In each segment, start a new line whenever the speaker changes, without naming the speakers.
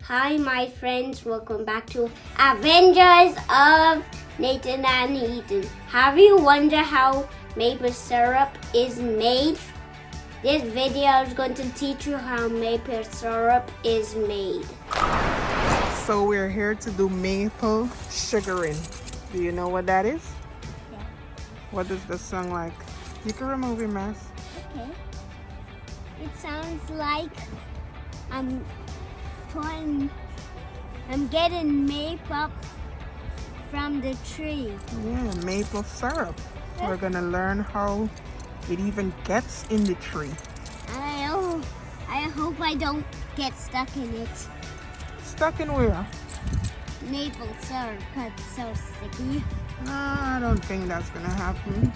Hi my friends, welcome back to Avengers of Nathan and Eden. Have you wondered how maple syrup is made? This video is going to teach you how maple syrup is made.
So we're here to do maple sugaring. Do you know what that is?
Yeah.
What does this sound like? You can remove your mask.
Okay. It sounds like I'm getting maple from the tree.
Yeah, maple syrup. We're gonna learn how it even gets in the tree.
I hope I don't get stuck in it.
Stuck in where?
Maple syrup, 'cause it's so sticky.
No, I don't think that's gonna happen.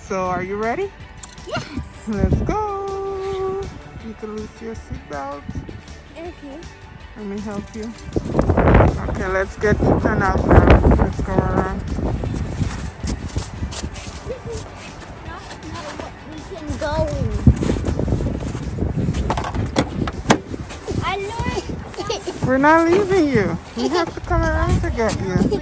So are you ready?
Yes.
Let's go. You can loosen your seatbelt.
Okay.
Let me help you. Okay, let's get Ethan out now. Let's go around.
This is not what we can go. I learned.
We're not leaving you. We have to come around to get you.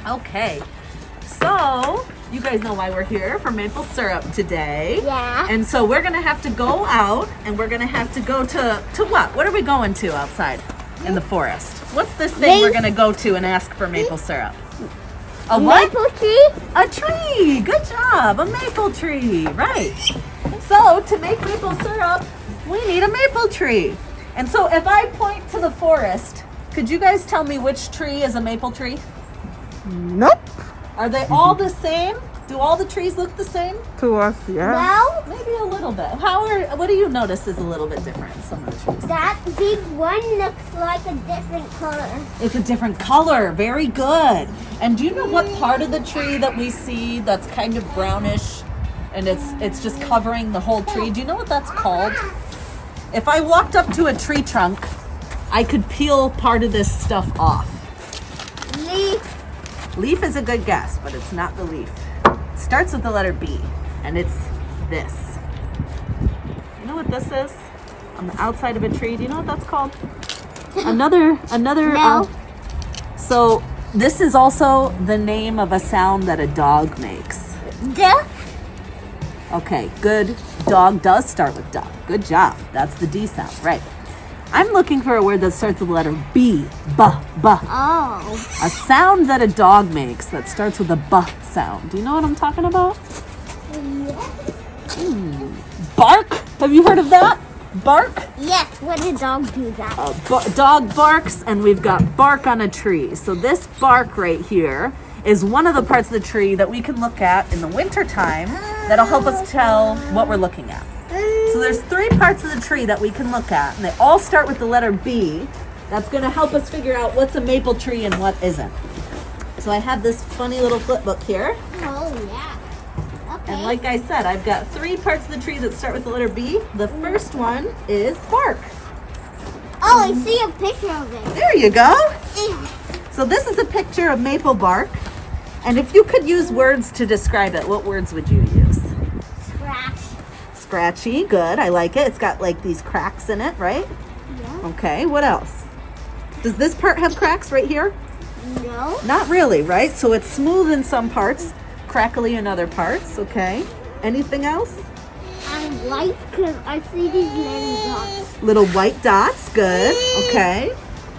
Okay, so you guys know why we're here for maple syrup today.
Yeah.
And so we're gonna have to go out and we're gonna have to go to what? What are we going to outside in the forest? What's this thing we're gonna go to and ask for maple syrup? A what?
Maple tree?
A tree. Good job. A maple tree. Right. So to make maple syrup, we need a maple tree. And so if I point to the forest, could you guys tell me which tree is a maple tree?
Nope.
Are they all the same? Do all the trees look the same?
To us, yeah.
Well,
Maybe a little bit. What do you notice is a little bit different in some of the trees?
that big one looks like a different color.
It's a different color. Very good. And do you know what part of the tree that we see that's kind of brownish and it's just covering the whole tree? Do you know what that's called? If I walked up to a tree trunk, I could peel part of this stuff off.
Leaf.
Leaf is a good guess, but it's not the leaf. It starts with the letter B, and it's this. You know what this is? On the outside of a tree. Do you know what that's called? Another.
No.
So this is also the name of a sound that a dog makes.
Duh.
Okay, good. Dog does start with dog. Good job. That's the D sound, right? I'm looking for a word that starts with the letter B. Buh.
Oh.
A sound that a dog makes that starts with a buh sound. Do you know what I'm talking about? Bark? Have you heard of that? Bark?
Yes, when a dog do that.
Dog barks, and we've got bark on a tree. So this bark right here is one of the parts of the tree that we can look at in the wintertime that'll help us tell what we're looking at. So there's 3 parts of the tree that we can look at, and they all start with the letter B. That's going to help us figure out what's a maple tree and what isn't. So I have this funny little flip book here.
Oh, yeah. Okay.
And like I said, I've got 3 parts of the tree that start with the letter B. The first one is bark.
Oh, I see a picture of it.
There you go. So this is a picture of maple bark. And if you could use words to describe it, what words would you use?
Scratch.
Scratchy, good. I like it. It's got like these cracks in it, right?
Yeah.
Okay, what else? Does this part have cracks right here?
No.
Not really, right? So it's smooth in some parts, crackly in other parts, okay. Anything else?
I like because I see these little dots.
Little white dots, good, okay.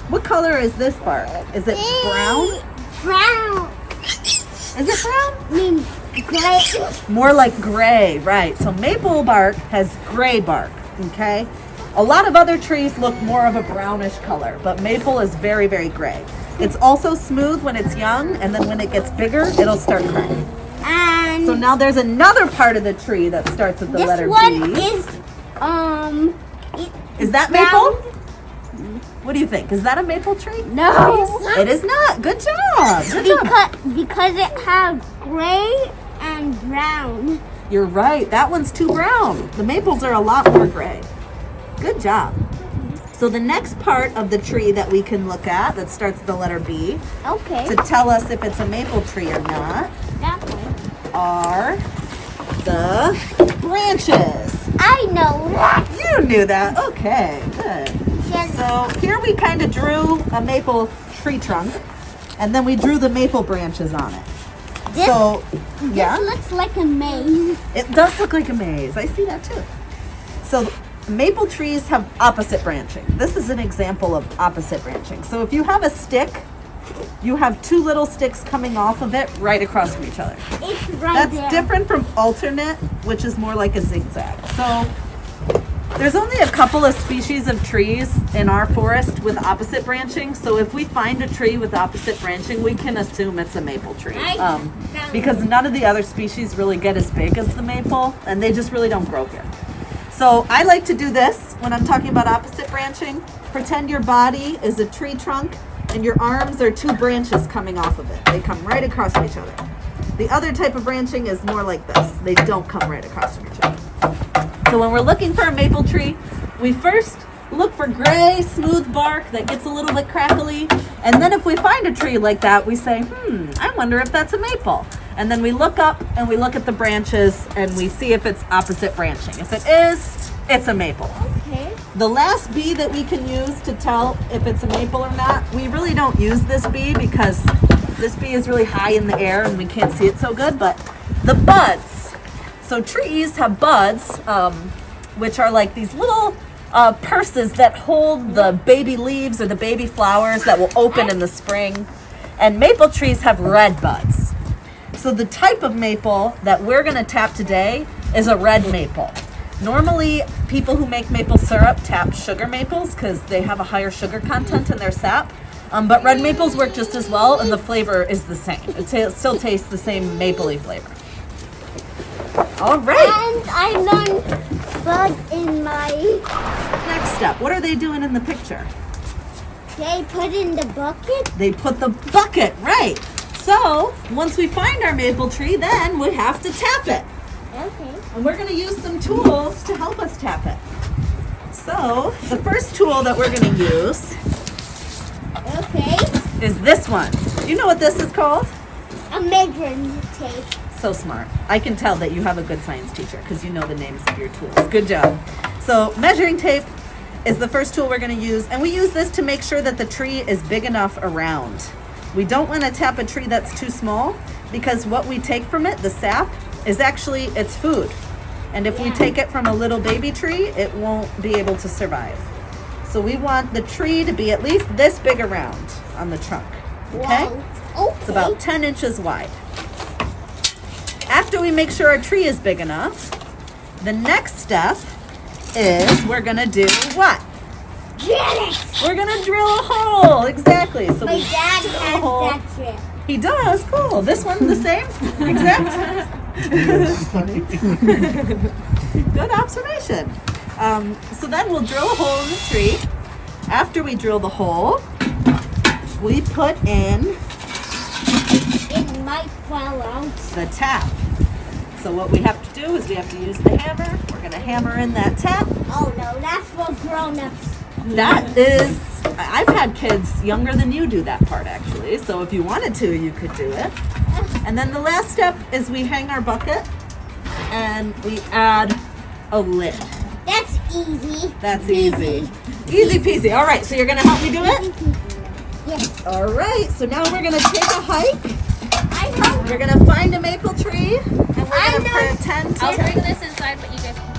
What color is this bark? Is it brown?
Brown.
Is it brown?
I mean, gray.
More like gray, right. So maple bark has gray bark, okay? A lot of other trees look more of a brownish color, but maple is very, very gray. It's also smooth when it's young, and then when it gets bigger, it'll start cracking.
And
So now there's another part of the tree that starts with the
this
letter
one
B.
is
Is that maple? What do you think? Is that a maple tree?
No.
It is not. Good job. Good job.
Because it has gray and brown.
You're right. That one's too brown. The maples are a lot more gray. Good job. So the next part of the tree that we can look at that starts with the letter B
Okay.
to tell us if it's a maple tree or not
That one.
are the branches.
I know that.
You knew that. Okay, good. So here we kind of drew a maple tree trunk, and then we drew the maple branches on it.
This,
So, yeah,
This looks like a maze.
it does look like a maze. I see that too. So maple trees have opposite branching. This is an example of opposite branching. So if you have a stick, you have two little sticks coming off of it right across from each other.
It's right
That's
there.
different from alternate, which is more like a zigzag. So there's only a couple of species of trees in our forest with opposite branching. So if we find a tree with opposite branching, we can assume it's a maple tree. Because none of the other species really get as big as the maple, and they just really don't grow here. So I like to do this when I'm talking about opposite branching. Pretend your body is a tree trunk and your arms are two branches coming off of it. They come right across from each other. The other type of branching is more like this. They don't come right across from each other. So when we're looking for a maple tree, we first look for gray, smooth bark that gets a little bit crackly. And then if we find a tree like that, we say, I wonder if that's a maple. And then we look up and we look at the branches and we see if it's opposite branching. If it is, it's a maple.
Okay.
The last bee that we can use to tell if it's a maple or not, we really don't use this bee because this bee is really high in the air and we can't see it so good, but the buds. So trees have buds, which are like these little purses that hold the baby leaves or the baby flowers that will open in the spring. And maple trees have red buds. So the type of maple that we're gonna tap today is a red maple. Normally, people who make maple syrup tap sugar maples because they have a higher sugar content in their sap. But red maples work just as well, and the flavor is the same. It still tastes the same mapley flavor. All right.
And I learned bud in my.
Next step. What are they doing in the picture?
They put in the bucket.
They put the bucket, right. So, once we find our maple tree, then we have to tap it.
Okay.
And we're going to use some tools to help us tap it. So, the first tool that we're going to use
Okay.
is this one. Do you know what this is called?
A measuring tape.
So smart. I can tell that you have a good science teacher because you know the names of your tools. Good job. So, measuring tape is the first tool we're going to use, and we use this to make sure that the tree is big enough around. We don't want to tap a tree that's too small because what we take from it, the sap, is actually its food. And if we take it from a little baby tree, it won't be able to survive. So we want the tree to be at least this big around on the trunk. Okay?
Wow. Okay.
It's about 10 inches wide. After we make sure our tree is big enough, the next step is we're gonna do what?
Drill it.
We're gonna drill a hole. Exactly. So
My
we
dad
drill a
has
hole.
that trick.
He does. Cool. This one's the same exact. That's funny. Good observation. So then we'll drill a hole in the tree. After we drill the hole, we put in
It might fall out.
the tap. So what we have to do is we have to use the hammer. We're going to hammer in that tap.
Oh no, that's for grown-ups.
That is, I've had kids younger than you do that part actually. So if you wanted to, you could do it. And then the last step is we hang our bucket and we add a lid.
That's easy.
That's easy. Easy peasy. All right, so you're going to help me do it?
Yes.
All right, so now we're going to take a hike.
I know.
We're going to find a maple tree and we're
I
going to
know.
pretend to
I'll bring this inside, but you guys can.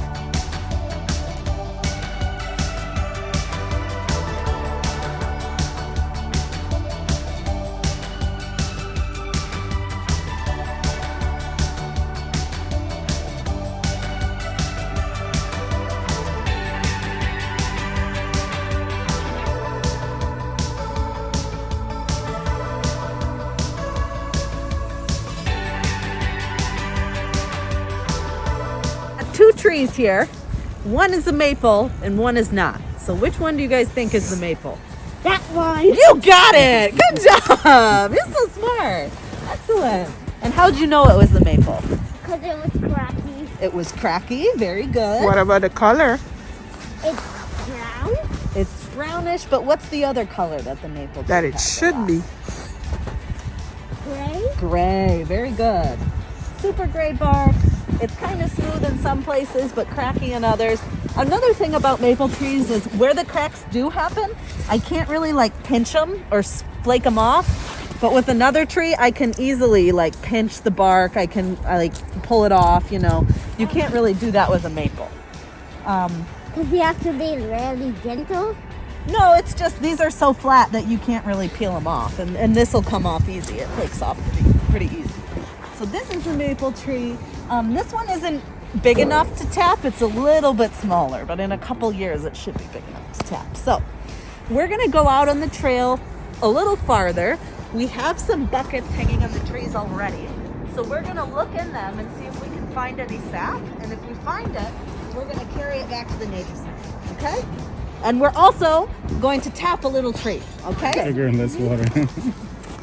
two trees here. One is a maple and one is not. So which one do you guys think is the maple?
That one.
You got it. Good job. You're so smart. Excellent. And how'd you know it was the maple?
Because it was cracky.
It was cracky. Very good.
What about the color?
It's brown.
It's brownish, but what's the other color that the maple tree
That it
has a
should
lot?
be.
Gray.
Gray. Very good. Super gray bark. It's kind of smooth in some places, but cracky in others. Another thing about maple trees is where the cracks do happen, I can't really like pinch them or flake them off. But with another tree, I can easily like pinch the bark. I like pull it off, you know. You can't really do that with a maple.
Because you have to be really gentle.
No, it's just these are so flat that you can't really peel them off. And this will come off easy. It flakes off pretty easy. So this is a maple tree. This one isn't big enough to tap. It's a little bit smaller, but in a couple years it should be big enough to tap. So we're gonna go out on the trail a little farther. We have some buckets hanging on the trees already. So we're gonna look in them and see if we can find any sap. And if we find it, we're gonna carry it back to the nature center, okay? And we're also going to tap a little tree, okay?
Tiger in this water.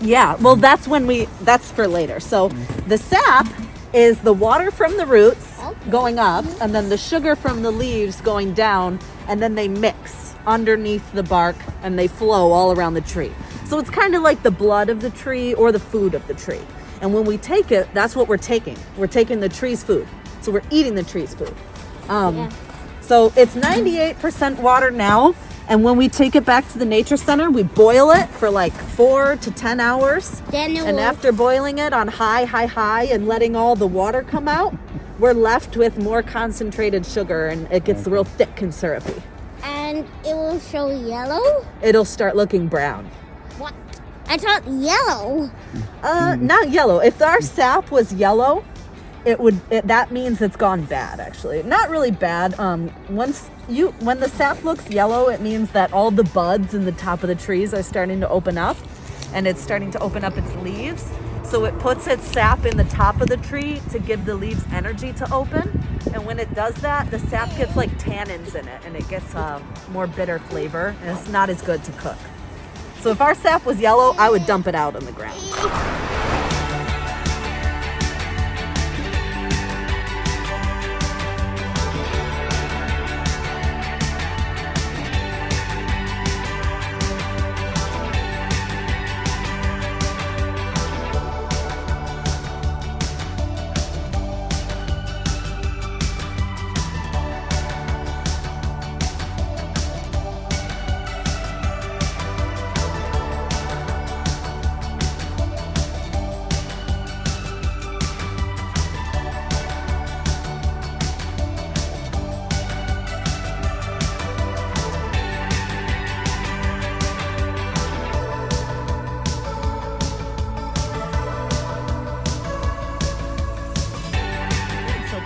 Yeah, well, that's for later. So the sap is the water from the roots going up, and then the sugar from the leaves going down, and then they mix underneath the bark and they flow all around the tree. So it's kind of like the blood of the tree or the food of the tree. And when we take it, that's what we're taking. We're taking the tree's food. So we're eating the tree's food. So it's 98% water now. And when we take it back to the nature center, we boil it for like 4 to 10 hours.
Then it
And
will,
after boiling it on high, and letting all the water come out, we're left with more concentrated sugar, and it gets real thick and syrupy.
and it will show yellow.
It'll start looking brown.
What? I thought yellow.
Not yellow. If our sap was yellow, that means it's gone bad, actually. Not really bad. When the sap looks yellow, it means that all the buds in the top of the trees are starting to open up, and it's starting to open up its leaves. So it puts its sap in the top of the tree to give the leaves energy to open. And when it does that, the sap gets like tannins in it, and it gets more bitter flavor, and it's not as good to cook. So if our sap was yellow, I would dump it out on the ground.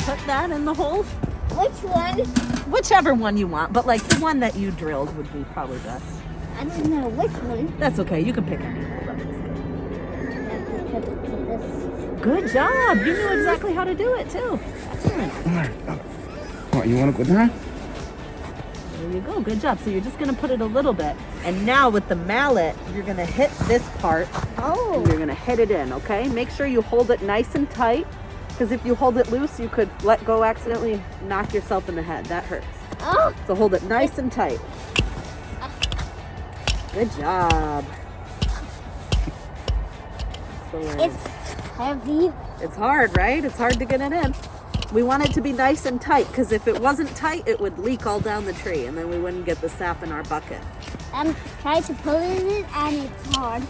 Put that in the hole.
Which one?
Whichever one you want, but like the one that you drilled would be probably best.
I don't know which one.
That's okay, you can pick any. Whatever is good.
I have to put it to this.
Good job. You knew exactly how to do it too. Excellent.
What, you want to go down?
There you go. Good job. So you're just gonna put it a little bit, and now with the mallet, you're gonna hit this part.
Oh.
And you're gonna hit it in. Okay. Make sure you hold it nice and tight, because if you hold it loose, you could let go accidentally, knock yourself in the head. That hurts.
Oh.
So hold it nice and tight. Good job. Excellent.
It's heavy.
It's hard, right? It's hard to get it in. We want it to be nice and tight, because if it wasn't tight, it would leak all down the tree, and then we wouldn't get the sap in our bucket.
I'm trying to pull it in, and it's hard.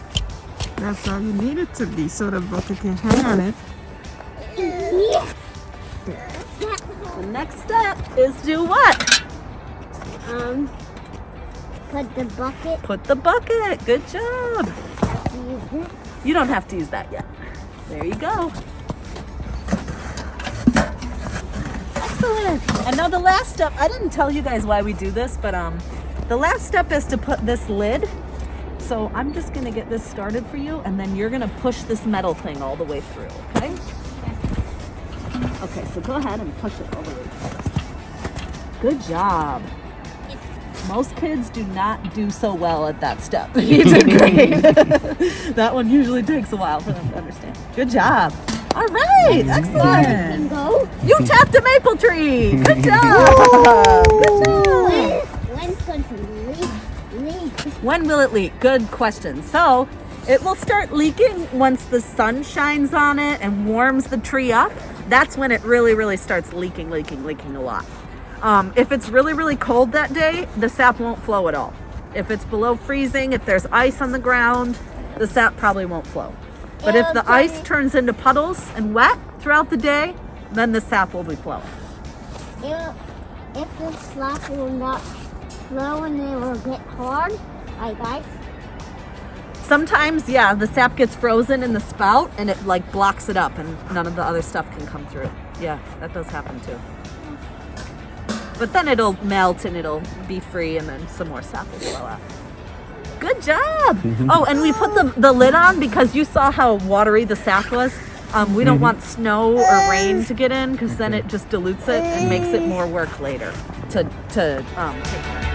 That's all you need it to be, so the bucket can hang on it.
Yes.
The next step is do what?
Put the bucket.
Put the bucket. Good job.
Use it.
You don't have to use that yet. There you go. Excellent. And now the last step, I didn't tell you guys why we do this, but the last step is to put this lid. So I'm just gonna get this started for you, and then you're gonna push this metal thing all the way through, okay? Okay, so go ahead and push it all the way through. Good job. Most kids do not do so well at that step. You did great. That one usually takes a while for them to understand. Good job. All right, excellent.
Go.
You tapped a maple tree. Good job. Good job.
When's going to leak?
When will it leak? Good question. So it will start leaking once the sun shines on it and warms the tree up. That's when it really starts leaking a lot. If it's really cold that day, the sap won't flow at all. If it's below freezing, if there's ice on the ground, the sap probably won't flow. But if the ice turns into puddles and wet throughout the day, then the sap will be flowing.
If the sap will not flow and it will get hard, like ice.
Sometimes, yeah, the sap gets frozen in the spout and it like blocks it up and none of the other stuff can come through. Yeah, that does happen too. But then it'll melt and it'll be free and then some more sap will flow out. Good job. Oh, and we put the lid on because you saw how watery the sap was. We don't want snow or rain to get in because then it just dilutes it and makes it more work later to take care of.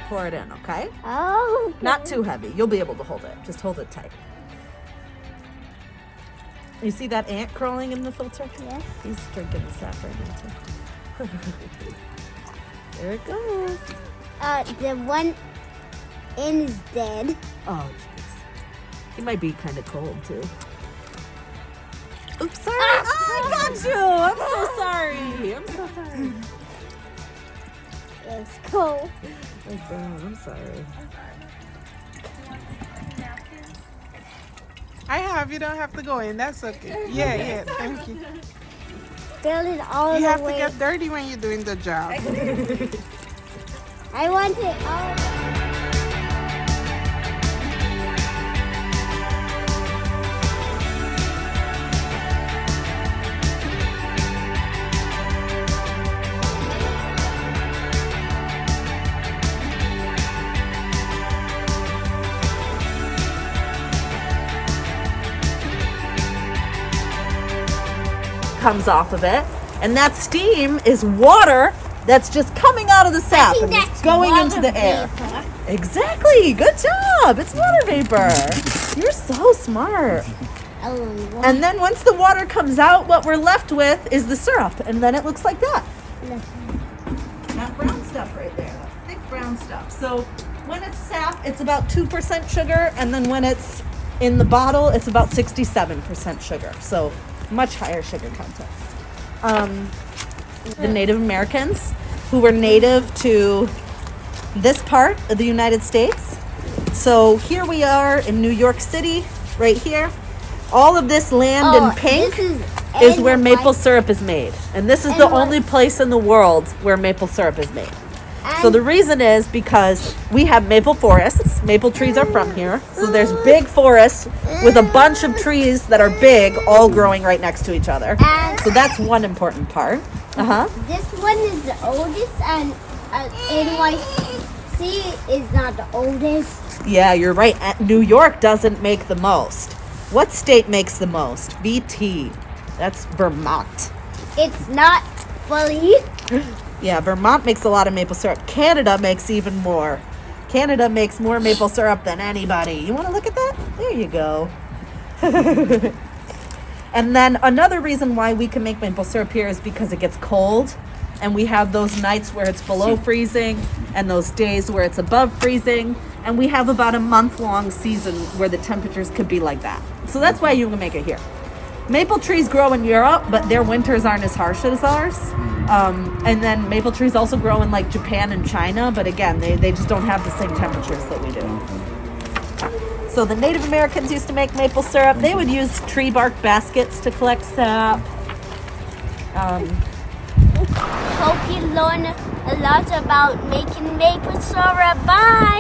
Pour it in, okay?
Oh.
Not too heavy. You'll be able to hold it. Just hold it tight. You see that ant crawling in the filter?
Yes.
He's drinking the sap right now too. There it goes.
The one in is dead.
Oh, jeez. He might be kind of cold too. Oops, sorry. I got you. I'm so sorry. I'm so sorry.
It's cold.
Oh, God, I'm sorry.
I have. You don't have to go in. That's okay. Yeah. Thank you.
Fill it all
You
the
have to
way.
get dirty when you're doing the job.
I want it all.
Comes off of it, and that steam is water that's just coming out of the sap and it's going into the air. Exactly. Good job. It's water vapor. You're so smart. And then once the water comes out, what we're left with is the syrup, and then it looks like that. That brown stuff right there, that thick brown stuff. So when it's sap, it's about 2% sugar, and then when it's in the bottle, it's about 67% sugar. So much higher sugar content. The Native Americans who were native to this part of the United States. So here we are in New York City, right here. All of this land in pink is where maple syrup is made. And this is the only place in the world where maple syrup is made. So the reason is because we have maple forests. Maple trees are from here. So there's big forests with a bunch of trees that are big, all growing right next to each other. So that's one important part.
This one is the oldest, and NYC is not the oldest.
Yeah, you're right. New York doesn't make the most. What state makes the most? VT. That's Vermont.
It's not fully.
Yeah, Vermont makes a lot of maple syrup. Canada makes even more. Canada makes more maple syrup than anybody. You want to look at that? There you go. And then another reason why we can make maple syrup here is because it gets cold. And we have those nights where it's below freezing and those days where it's above freezing. And we have about a month-long season where the temperatures could be like that. So that's why you can make it here. Maple trees grow in Europe, but their winters aren't as harsh as ours. And then maple trees also grow in like Japan and China, but again, they just don't have the same temperatures that we do. So the Native Americans used to make maple syrup. They would use tree bark baskets to collect sap.
Hope you learn a lot about making maple syrup. Bye!